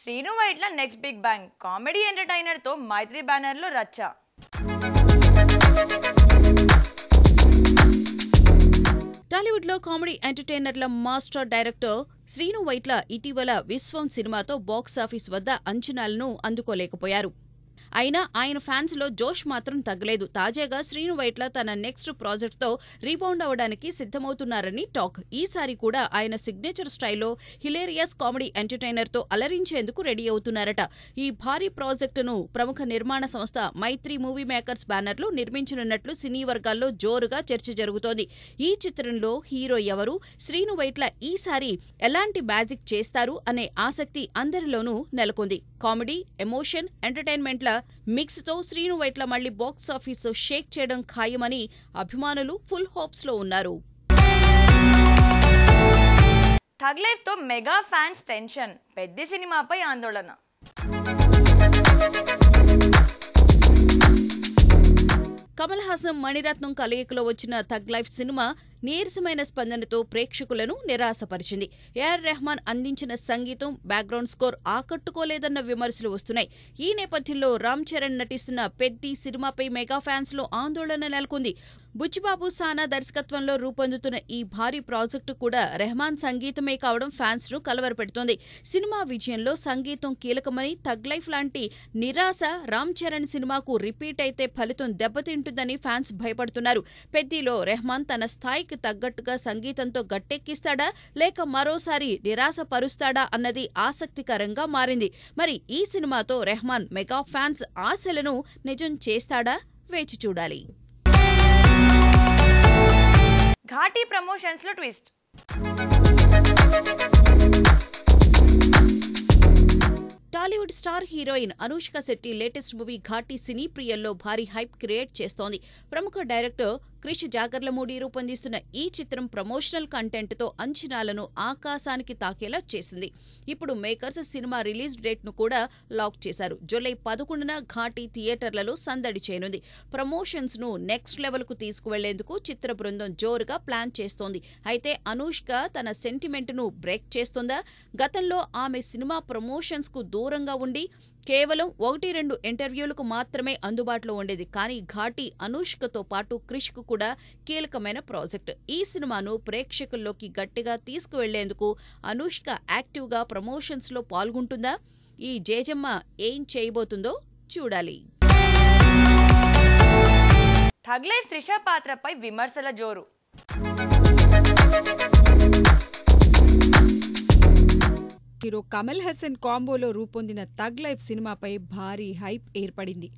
Srinu Vaitla next big bang comedy entertainer తో Mythri banner లో రచ్చ. టాలీవుడ్ లో కామెడీ ఎంటర్టైనర్ల మాస్టర్ డైరెక్టర్ శ్రీను వైట్ల ఇటీవల విశ్వం సినిమాతో బాక్సాఫీస్ వద్ద అంచనాలను అందుకోలేకపోయారు. అయినా ఆయన ఫ్యాన్స్ లో జోష్ మాత్రం తగ్గలేదు. తాజాగా శ్రీను వైట్ల తన నెక్స్ట్ ప్రాజెక్ట్ తో రీబౌండ్ అవ్వడానికి సిద్ధమవుతున్నారని టాక్. ఈసారి కూడా ఆయన సిగ్నేచర్ స్టైల్లో హిలేరియస్ కామెడీ ఎంటర్టైనర్ తో అలరించేందుకు రెడీ అవుతున్నారట. ఈ భారీ ప్రాజెక్టును ప్రముఖ నిర్మాణ సంస్థ మైత్రి మూవీ మేకర్స్ బ్యానర్ లో నిర్మించనున్నట్లు సినీ వర్గాల్లో జోరుగా చర్చ జరుగుతోంది. ఈ చిత్రంలో హీరో ఎవరు, శ్రీను వైట్ల ఈసారి ఎలాంటి మ్యాజిక్ చేస్తారు అనే ఆసక్తి అందరిలోనూ నెలకొంది. కామెడీ, ఎమోషన్, ఎంటర్టైన్మెంట్ల మిక్స్ తో శ్రీను వైట్ల మళ్లీ బాక్సాఫీస్ షేక్ చేయడం ఖాయమని అభిమానులు ఫుల్ హోప్స్ లో ఉన్నారు. థగ్ లైఫ్ తో మెగా ఫ్యాన్స్ టెన్షన్, పెద్ద సినిమాపై ఆందోళన. కమల్ హాసన్, మణిరత్నం కలయికలో వచ్చిన థగ్ లైఫ్ సినిమా నీరసమైన స్పందనతో ప్రేక్షకులను నిరాశపరిచింది. ఏఆర్ రెహమాన్ అందించిన సంగీతం, బ్యాక్గ్రౌండ్ స్కోర్ ఆకట్టుకోలేదన్న విమర్శలు వస్తున్నాయి. ఈ నేపథ్యంలో రామ్ చరణ్ నటిస్తున్న పెద్ది సినిమాపై మెగా ఫ్యాన్స్ లో ఆందోళన నెలకొంది. బుచ్చిబాబు సానా దర్శకత్వంలో రూపొందుతున్న ఈ భారీ ప్రాజెక్టు కూడా రెహమాన్ సంగీతమే కావడం ఫ్యాన్స్ ను కలవరపెడుతోంది. సినిమా విజయంలో సంగీతం కీలకమని, థగ్ లైఫ్ లాంటి నిరాశ రామ్ చరణ్ సినిమాకు రిపీట్ అయితే ఫలితం దెబ్బతింటుందని ఫ్యాన్స్ భయపడుతున్నారు. పెద్దిలో రెహమాన్ తన స్థాయికి తగ్గట్టుగా సంగీతంతో గట్టెక్కిస్తాడా లేక మరోసారి నిరాశ పరుస్తాడా అన్నది ఆసక్తికరంగా మారింది. మరి ఈ సినిమాతో రెహమాన్ మెగా ఫ్యాన్స్ ఆశలను నిజం చేస్తాడా? వేచి చూడాలి. ఘాటీ ప్రమోషన్స్ లో twist. Tollywood star heroine Anushka Shetty latest movie Ghaati cine ప్రియల్లో భారీ హైప్ క్రియేట్ చేస్తోంది. ప్రముఖ డైరెక్టర్ క్రిష్ జాగర్లమూడి రూపొందిస్తున్న ఈ చిత్రం ప్రమోషనల్ కంటెంట్ తో అంచనాలను ఆకాశానికి తాకేలా చేసింది. ఇప్పుడు మేకర్స్ సినిమా రిలీజ్ డేట్ ను కూడా లాక్ చేశారు. జూలై 11న ఘాటీ థియేటర్లలో సందడి చేయనుంది. ప్రమోషన్స్ ను నెక్స్ట్ లెవెల్ కు తీసుకువెళ్లేందుకు చిత్ర బృందం జోరుగా ప్లాన్ చేస్తోంది. అయితే అనుష్క తన సెంటిమెంట్ ను బ్రేక్ చేస్తోందా? గతంలో ఆమె సినిమా ప్రమోషన్స్ కు దూరంగా ఉండి కేవలం 1-2 ఇంటర్వ్యూలకు మాత్రమే అందుబాటులో ఉండేది. కానీ ఘాటీ అనుష్కతో పాటు క్రిష్ కు కూడా కీలకమైన ప్రాజెక్ట్. ఈ సినిమాను ప్రేక్షకుల్లోకి గట్టిగా తీసుకువెళ్లేందుకు అనుష్క యాక్టివ్గా ప్రమోషన్స్ లో పాల్గొంటుందా? ఈ జేజమ్మ ఏం చేయబోతుందో చూడాలి. థగ్ లైఫ్ త్రిష పాత్రపై విమర్శల జోరు. హీరో కమల్ హాసన్ కాంబోలో రూపొందిన థగ్ లైఫ్ సినిమాపై భారీ హైప్ ఏర్పడింది.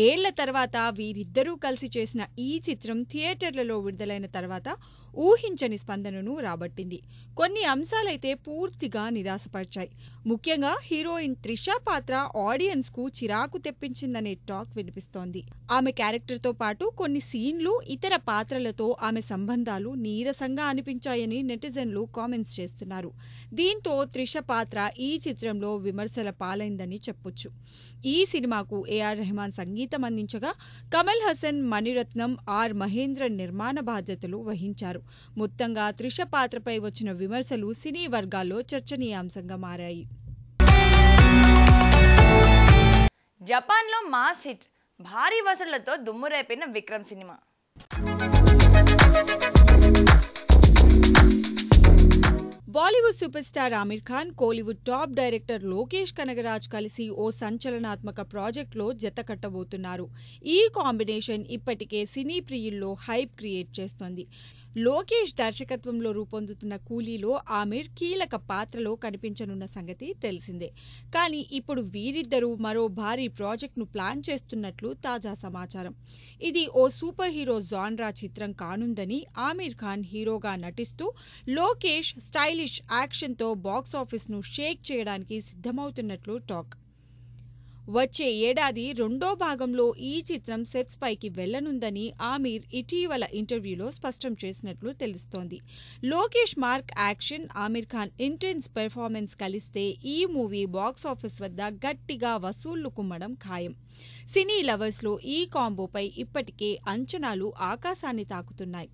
ఏళ్ల తర్వాత వీరిద్దరూ కలిసి చేసిన ఈ చిత్రం థియేటర్లలో విడుదలైన తర్వాత ఊహించని స్పందనను రాబట్టింది. కొన్ని అంశాలైతే పూర్తిగా నిరాశపరిచాయి. ముఖ్యంగా హీరోయిన్ త్రిష పాత్ర ఆడియన్స్ కు చిరాకు తెప్పించిందనే టాక్ వినిపిస్తోంది. ఆమె క్యారెక్టర్తో పాటు కొన్ని సీన్లు, ఇతర పాత్రలతో ఆమె సంబంధాలు నీరసంగా అనిపించాయని నెటిజన్లు కామెంట్స్ చేస్తున్నారు. దీంతో త్రిష పాత్ర ఈ చిత్రంలో విమర్శల పాలైందని చెప్పొచ్చు. ఈ సినిమాకు ఏఆర్ రెహమాన్ సంగీతం అందించగా కమల్ హాసన్, మణిరత్నం, ఆర్ మహేంద్రన్ నిర్మాణ బాధ్యతలు వహించారు. మొత్తంగా త్రిష పాత్రపై వచ్చిన విమర్శలు సినీ వర్గాల్లో చర్చనీయాంశంగా మారాయి. జపాన్ లో మాస్ హిట్, భారీ వసూళ్లతో దుమ్మురేపిన Vikram cinema. Bollywood super star Aamir Khan, Kollywood top director Lokesh Kanagaraj కలిసి ఓ సంచలనాత్మక ప్రాజెక్టులో జతకట్టబోతున్నారు. ఈ కాంబినేషన్ ఇప్పటికే సినీ ప్రియుల్లో హైప్ క్రియేట్ చేస్తోంది. లోకేష్ దర్శకత్వంలో రూపొందుతున్న కూలీలో ఆమిర్ కీలక పాత్రలో కనిపించనున్న సంగతి తెలిసిందే. కానీ ఇప్పుడు వీరిద్దరూ మరో భారీ ప్రాజెక్టును ప్లాన్ చేస్తున్నట్లు తాజా సమాచారం. ఇది ఓ సూపర్ హీరో జాన్రా చిత్రం కానుందని ఆమిర్ ఖాన్ హీరోగా నటిస్తూ లోకేష్ స్టైలిష్ యాక్షన్తో బాక్సాఫీస్ను షేక్ చేయడానికి సిద్ధమవుతున్నట్లు టాక్. వచ్చే ఏడాది రెండో భాగంలో ఈ చిత్రం సెట్స్ పైకి వెళ్లనుందని ఆమిర్ ఇటీవల ఇంటర్వ్యూలో స్పష్టం చేసినట్లు తెలుస్తోంది. Lokesh mark action, Aamir Khan intense performance కలిస్తే ఈ మూవీ బాక్సాఫీస్ వద్ద గట్టిగా వసూళ్లు కుమ్మడం ఖాయం. సినీ లవర్స్లో ఈ కాంబోపై ఇప్పటికే అంచనాలు ఆకాశాన్ని తాకుతున్నాయి.